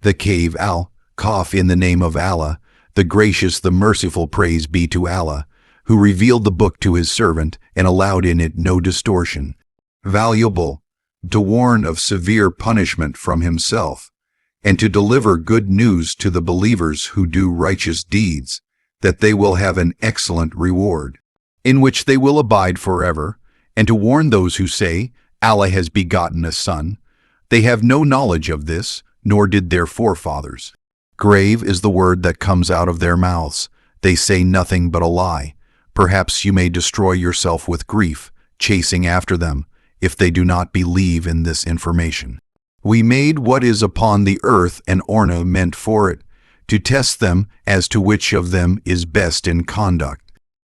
The cave Al-Kahf, in the name of Allah, the gracious, the merciful, praise be to Allah, who revealed the book to his servant and allowed in it no distortion. Valuable, to warn of severe punishment from himself, and to deliver good news to the believers who do righteous deeds, that they will have an excellent reward, in which they will abide forever, and to warn those who say, Allah has begotten a son. They have no knowledge of this, nor did their forefathers. Grave is the word that comes out of their mouths. They say nothing but a lie. Perhaps you may destroy yourself with grief, chasing after them, if they do not believe in this information. We made what is upon the earth an ornament for it, to test them as to which of them is best in conduct.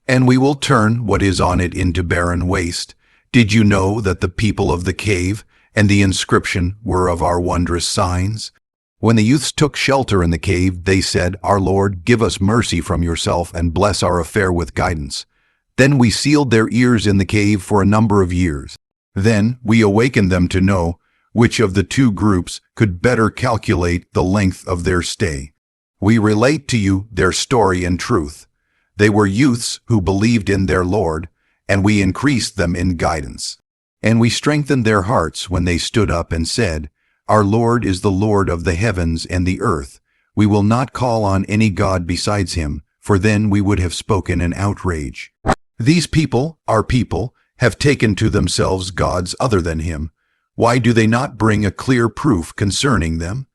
And we will turn what is on it into barren waste. Did you know that the people of the cave and the inscription were of our wondrous signs? When the youths took shelter in the cave, they said, Our Lord, give us mercy from yourself and bless our affair with guidance. Then we sealed their ears in the cave for a number of years. Then we awakened them to know which of the two groups could better calculate the length of their stay. We relate to you their story in truth. They were youths who believed in their Lord, and we increased them in guidance. And we strengthened their hearts when they stood up and said, Our Lord is the Lord of the heavens and the earth. We will not call on any god besides him, for then we would have spoken in outrage. These people, our people, have taken to themselves gods other than him. Why do they not bring a clear proof concerning them?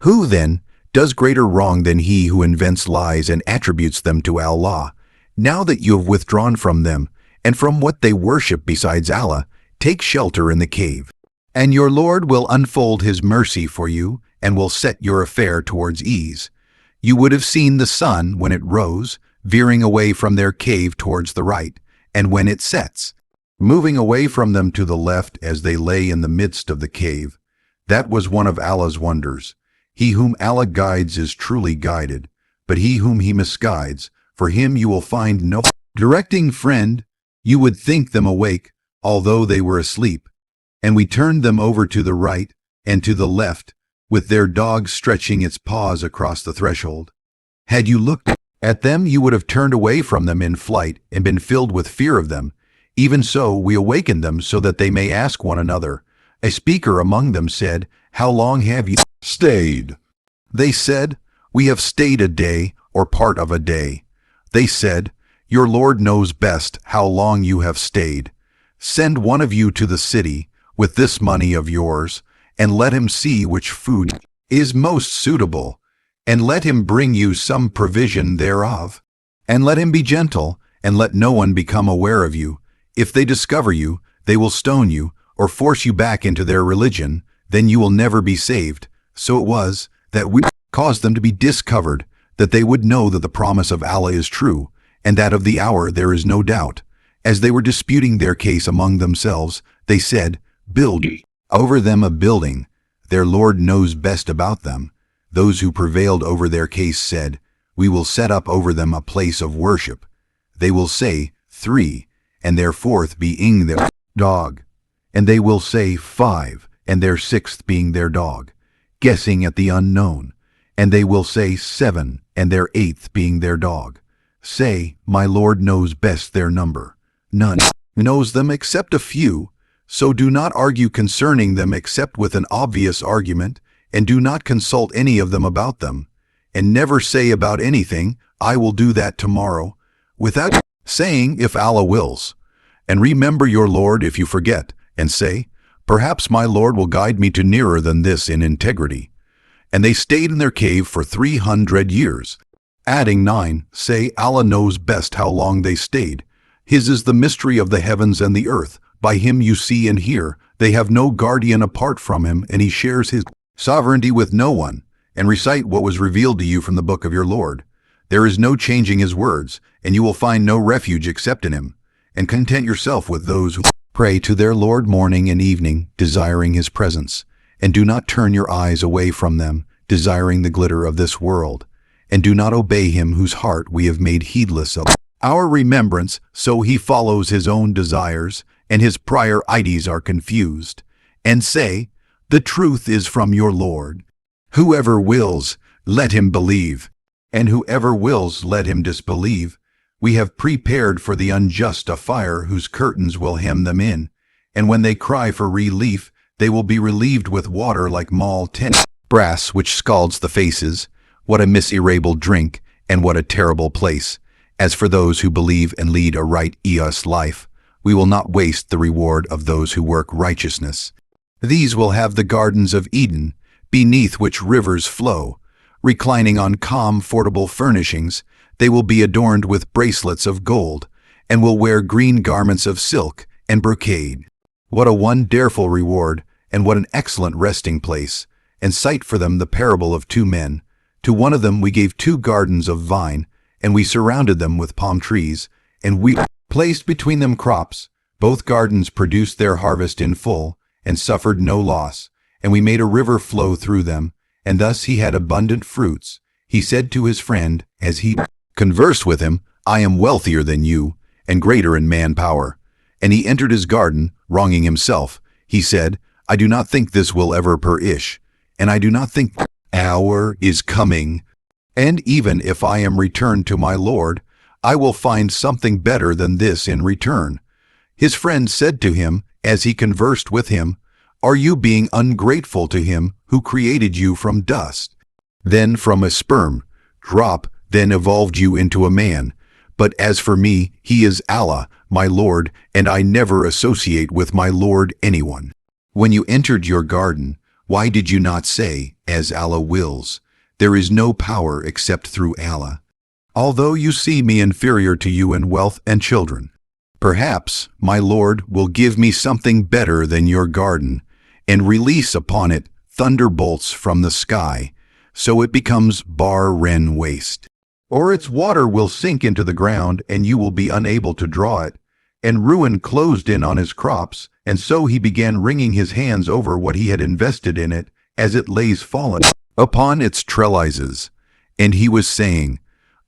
Who, then, does greater wrong than he who invents lies and attributes them to Allah? Now that you have withdrawn from them, and from what they worship besides Allah, take shelter in the cave. And your Lord will unfold his mercy for you, and will set your affair towards ease. You would have seen the sun when it rose, veering away from their cave towards the right, and when it sets, moving away from them to the left as they lay in the midst of the cave. That was one of Allah's wonders. He whom Allah guides is truly guided, but he whom he misguides, for him you will find no directing friend. You would think them awake, although they were asleep. And we turned them over to the right and to the left, with their dog stretching its paws across the threshold. Had you looked at them, you would have turned away from them in flight and been filled with fear of them. Even so, we awakened them so that they may ask one another. A speaker among them said, How long have you stayed? They said, We have stayed a day or part of a day. They said, Your Lord knows best how long you have stayed. Send one of you to the city with this money of yours, and let him see which food is most suitable, and let him bring you some provision thereof. And let him be gentle, and let no one become aware of you. If they discover you, they will stone you, or force you back into their religion. Then you will never be saved. So it was that we caused them to be discovered, that they would know that the promise of Allah is true, and that of the hour there is no doubt. As they were disputing their case among themselves, they said, Build over them a building. Their Lord knows best about them. Those who prevailed over their case said, We will set up over them a place of worship. They will say, 3, and their 4th being their dog. And they will say, 5, and their 6th being their dog, guessing at the unknown. And they will say, 7, and their 8th being their dog. Say, My Lord knows best their number. None knows them except a few. So do not argue concerning them except with an obvious argument, and do not consult any of them about them. And never say about anything, I will do that tomorrow, without saying, if Allah wills. And remember your Lord if you forget, and say, Perhaps my Lord will guide me to nearer than this in integrity. And they stayed in their cave for 300 years. Adding 9, say, Allah knows best how long they stayed. His is the mystery of the heavens and the earth. By him you see and hear. They have no guardian apart from him, and he shares his sovereignty with no one. And recite what was revealed to you from the book of your Lord. There is no changing his words, and you will find no refuge except in him. And content yourself with those who pray to their Lord morning and evening, desiring his presence. And do not turn your eyes away from them, desiring the glitter of this world. And do not obey him whose heart we have made heedless of our remembrance, so he follows his own desires, and his prior ideas are confused. And say, The truth is from your Lord. Whoever wills, let him believe, and whoever wills, let him disbelieve. We have prepared for the unjust a fire whose curtains will hem them in, and when they cry for relief, they will be relieved with water like mall tin. Brass which scalds the faces, what a miserable drink, and what a terrible place. As for those who believe and lead a right eos life, we will not waste the reward of those who work righteousness. These will have the gardens of Eden, beneath which rivers flow. Reclining on comfortable furnishings, they will be adorned with bracelets of gold, and will wear green garments of silk and brocade. What a wonderful reward, and what an excellent resting place! And cite for them the parable of 2 men. To one of them we gave 2 gardens of vine, and we surrounded them with palm trees, and we placed between them crops. Both gardens produced their harvest in full, and suffered no loss, and we made a river flow through them, and thus he had abundant fruits. He said to his friend, as he conversed with him, I am wealthier than you, and greater in manpower. And he entered his garden, wronging himself. He said, I do not think this will ever perish, and I do not think hour is coming. And even if I am returned to my Lord, I will find something better than this in return. His friend said to him, as he conversed with him, Are you being ungrateful to him who created you from dust? Then from a sperm drop then evolved you into a man. But as for me, he is Allah, my Lord, and I never associate with my Lord anyone. When you entered your garden, why did you not say, as Allah wills? There is no power except through Allah. Although you see me inferior to you in wealth and children, perhaps my Lord will give me something better than your garden, and release upon it thunderbolts from the sky, so it becomes barren waste. Or its water will sink into the ground, and you will be unable to draw it, and ruin closed in on his crops, and so he began wringing his hands over what he had invested in it, as it lays fallen upon its trellises. And he was saying,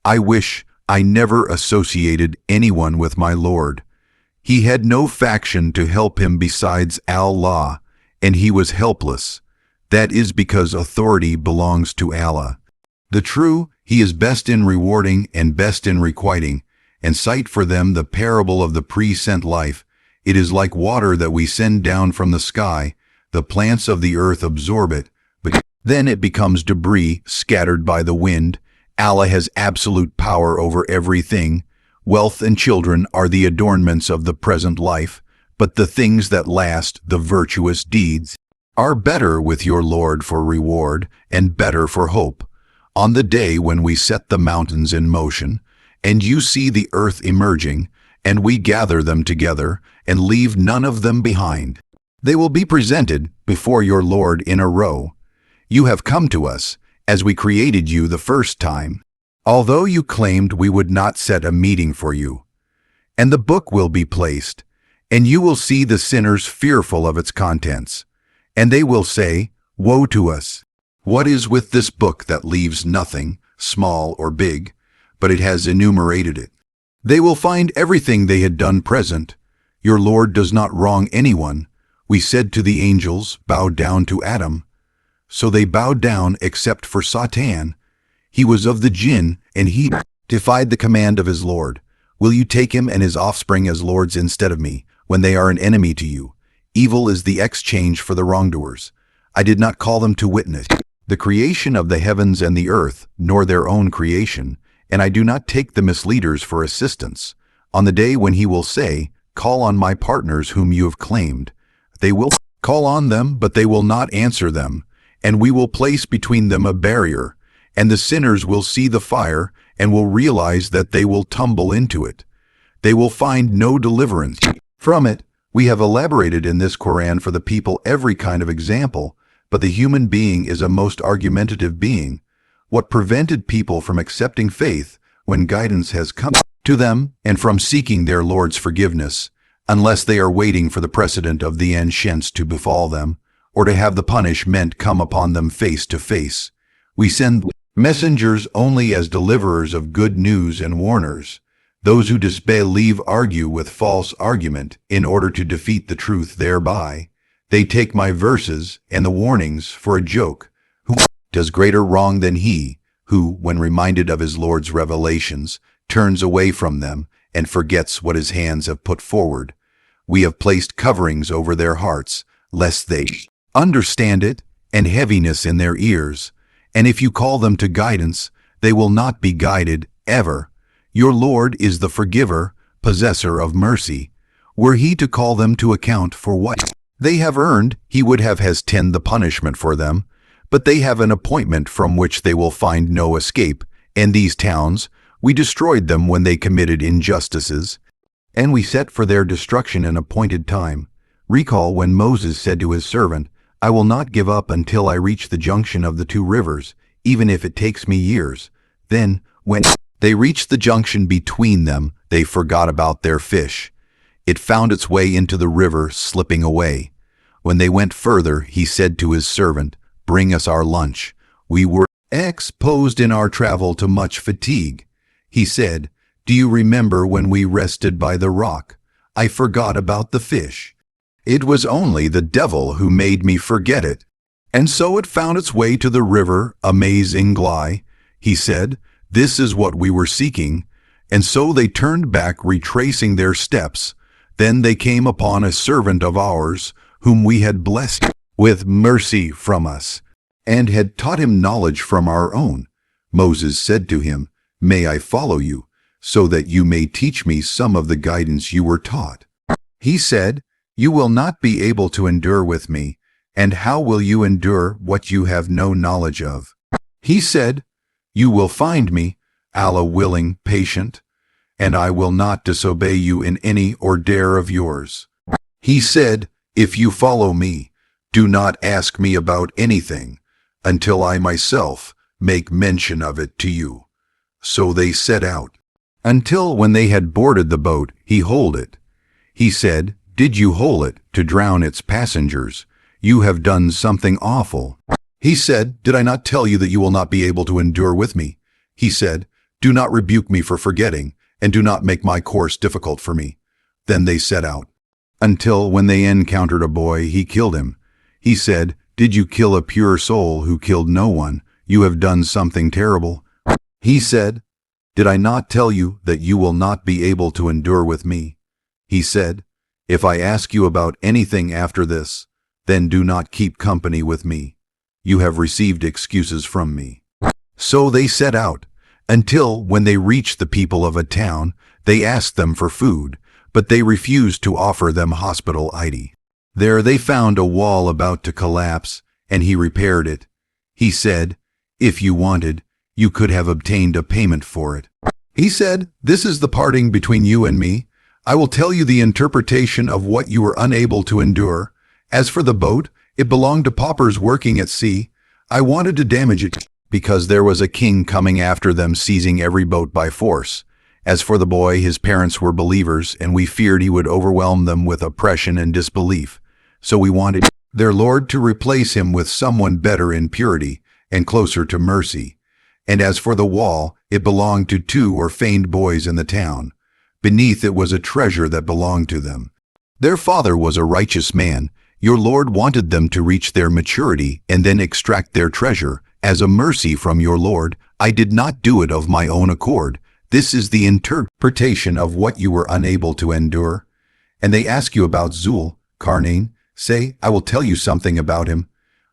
I wish I never associated anyone with my Lord. He had no faction to help him besides Allah, and he was helpless. That is because authority belongs to Allah. The true, he is best in rewarding and best in requiting, and cite for them the parable of the pre-sent life. It is like water that we send down from the sky. The plants of the earth absorb it, but then it becomes debris scattered by the wind. Allah has absolute power over everything. Wealth and children are the adornments of the present life, but the things that last, the virtuous deeds, are better with your Lord for reward and better for hope. On the day when we set the mountains in motion, and you see the earth emerging, and we gather them together, and leave none of them behind, they will be presented before your Lord in a row. You have come to us, as we created you the first time, although you claimed we would not set a meeting for you. And the book will be placed, and you will see the sinners fearful of its contents. And they will say, Woe to us! What is with this book that leaves nothing, small or big, but it has enumerated it? They will find everything they had done present. Your Lord does not wrong anyone. We said to the angels, Bow down to Adam. So they bowed down except for Satan. He was of the jinn, and he defied the command of his Lord. Will you take him and his offspring as lords instead of me, when they are an enemy to you? Evil is the exchange for the wrongdoers. I did not call them to witness the creation of the heavens and the earth, nor their own creation, and I do not take the misleaders for assistants. On the day when he will say, Call on my partners whom you have claimed. They will call on them, but they will not answer them, and we will place between them a barrier, and the sinners will see the fire and will realize that they will tumble into it. They will find no deliverance from it. We have elaborated in this Quran for the people every kind of example, but the human being is a most argumentative being. What prevented people from accepting faith when guidance has come to them and from seeking their Lord's forgiveness, unless they are waiting for the precedent of the ancients to befall them, or to have the punishment come upon them face to face? We send messengers only as deliverers of good news and warners. Those who disbelieve argue with false argument in order to defeat the truth thereby. They take my verses and the warnings for a joke. Who does greater wrong than he who, when reminded of his Lord's revelations, turns away from them and forgets what his hands have put forward. We have placed coverings over their hearts, lest they understand it, and heaviness in their ears. And if you call them to guidance, they will not be guided ever. Your Lord is the forgiver, possessor of mercy. Were he to call them to account for what they have earned, he would have hastened the punishment for them. But they have an appointment from which they will find no escape. And these towns, we destroyed them when they committed injustices, and we set for their destruction an appointed time. Recall when Moses said to his servant, I will not give up until I reach the junction of the two rivers, even if it takes me years. Then, when they reached the junction between them, they forgot about their fish. It found its way into the river, slipping away. When they went further, he said to his servant, Bring us our lunch. We were exposed in our travel to much fatigue. He said, Do you remember when we rested by the rock? I forgot about the fish. It was only the devil who made me forget it. And so it found its way to the river, Amazingly. He said, This is what we were seeking. And so they turned back, retracing their steps. Then they came upon a servant of ours, whom we had blessed with mercy from us, and had taught him knowledge from our own. Moses said to him, May I follow you, so that you may teach me some of the guidance you were taught? He said, You will not be able to endure with me, and how will you endure what you have no knowledge of? He said, You will find me, Allah willing, patient, and I will not disobey you in any order of yours. He said, If you follow me, do not ask me about anything, until I myself make mention of it to you. So they set out. Until when they had boarded the boat, he holed it. He said, Did you hole it to drown its passengers? You have done something awful. He said, Did I not tell you that you will not be able to endure with me? He said, Do not rebuke me for forgetting, and do not make my course difficult for me. Then they set out. Until when they encountered a boy, he killed him. He said, Did you kill a pure soul who killed no one? You have done something terrible. He said, Did I not tell you that you will not be able to endure with me? He said, If I ask you about anything after this, then do not keep company with me. You have received excuses from me. So they set out, until when they reached the people of a town, they asked them for food, but they refused to offer them hospitality. There they found a wall about to collapse, and he repaired it. He said, If you wanted, you could have obtained a payment for it. He said, This is the parting between you and me. I will tell you the interpretation of what you were unable to endure. As for the boat, it belonged to paupers working at sea. I wanted to damage it, because there was a king coming after them, seizing every boat by force. As for the boy, his parents were believers, and we feared he would overwhelm them with oppression and disbelief. So we wanted their Lord to replace him with someone better in purity and closer to mercy. And as for the wall, it belonged to 2 orphaned boys in the town. Beneath it was a treasure that belonged to them. Their father was a righteous man. Your Lord wanted them to reach their maturity and then extract their treasure. As a mercy from your Lord, I did not do it of my own accord. This is the interpretation of what you were unable to endure. And they ask you about Zul-Qarnain. Say, I will tell you something about him.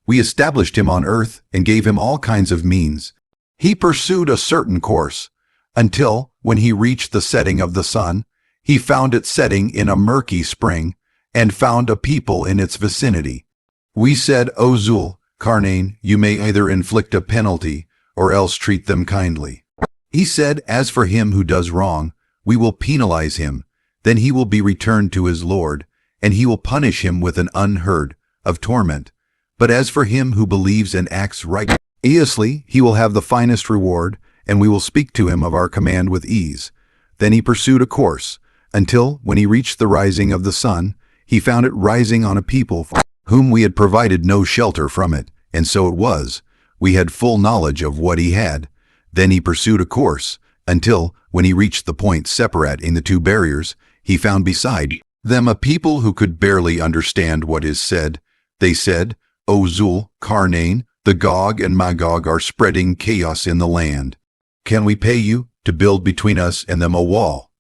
We established him on earth and gave him all kinds of means. He pursued a certain course, until, when he reached the setting of the sun, he found it setting in a murky spring, and found a people in its vicinity. We said, O Zul-Qarnain, you may either inflict a penalty, or else treat them kindly. He said, As for him who does wrong, we will penalize him. Then he will be returned to his Lord, and he will punish him with an unheard of torment. But as for him who believes and acts righteously, he will have the finest reward, and we will speak to him of our command with ease. Then he pursued a course, until, when he reached the rising of the sun, he found it rising on a people for whom we had provided no shelter from it, and so it was. We had full knowledge of what he had. Then he pursued a course, until, when he reached the point separating the 2 barriers, he found beside them a people who could barely understand what is said. They said, O Zul-Qarnain, The Gog and Magog are spreading chaos in the land. Can we pay you to build between us and them a wall?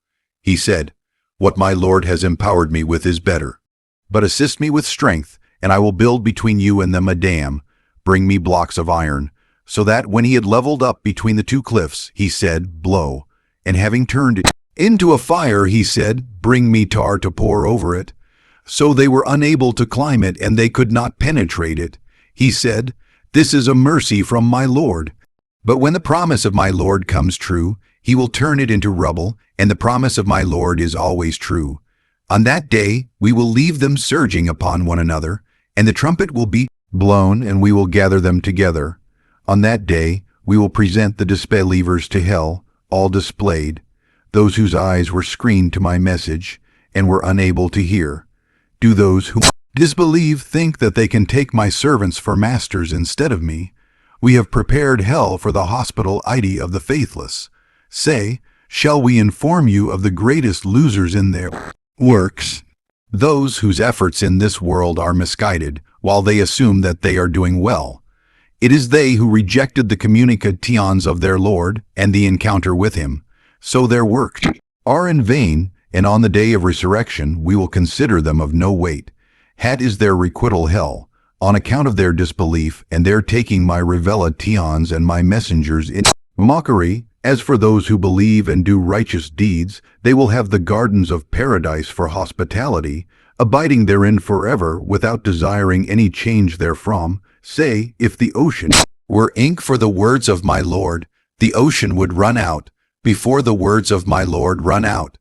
He said, What my Lord has empowered me with is better. But assist me with strength, and I will build between you and them a dam. Bring me blocks of iron, so that when he had leveled up between the two cliffs, he said, Blow. And having turned it into a fire, he said, Bring me tar to pour over it. So they were unable to climb it, and they could not penetrate it. He said, This is a mercy from my Lord. But when the promise of my Lord comes true, he will turn it into rubble, and the promise of my Lord is always true. On that day we will leave them surging upon one another, and the trumpet will be blown, and we will gather them together. On that day we will present the disbelievers to hell, all displayed, those whose eyes were screened to my message, and were unable to hear. Do those who disbelieve think that they can take my servants for masters instead of me? We have prepared hell for the hospitality of the faithless. Say, shall we inform you of the greatest losers in their works? Those whose efforts in this world are misguided, while they assume that they are doing well. It is they who rejected the communications of their Lord and the encounter with him. So their works are in vain, and on the day of resurrection we will consider them of no weight. Had is their requital hell, on account of their disbelief and their taking my revelations and my messengers in mockery. As for those who believe and do righteous deeds, they will have the gardens of paradise for hospitality, abiding therein forever without desiring any change therefrom. Say, if the ocean were ink for the words of my Lord, the ocean would run out, before the words of my Lord run out.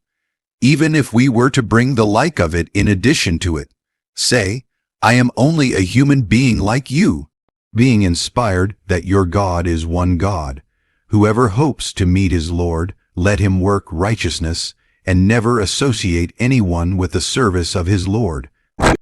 Even if we were to bring the like of it in addition to it. Say, I am only a human being like you, being inspired that your God is one God. Whoever hopes to meet his Lord, let him work righteousness, and never associate anyone with the service of his Lord.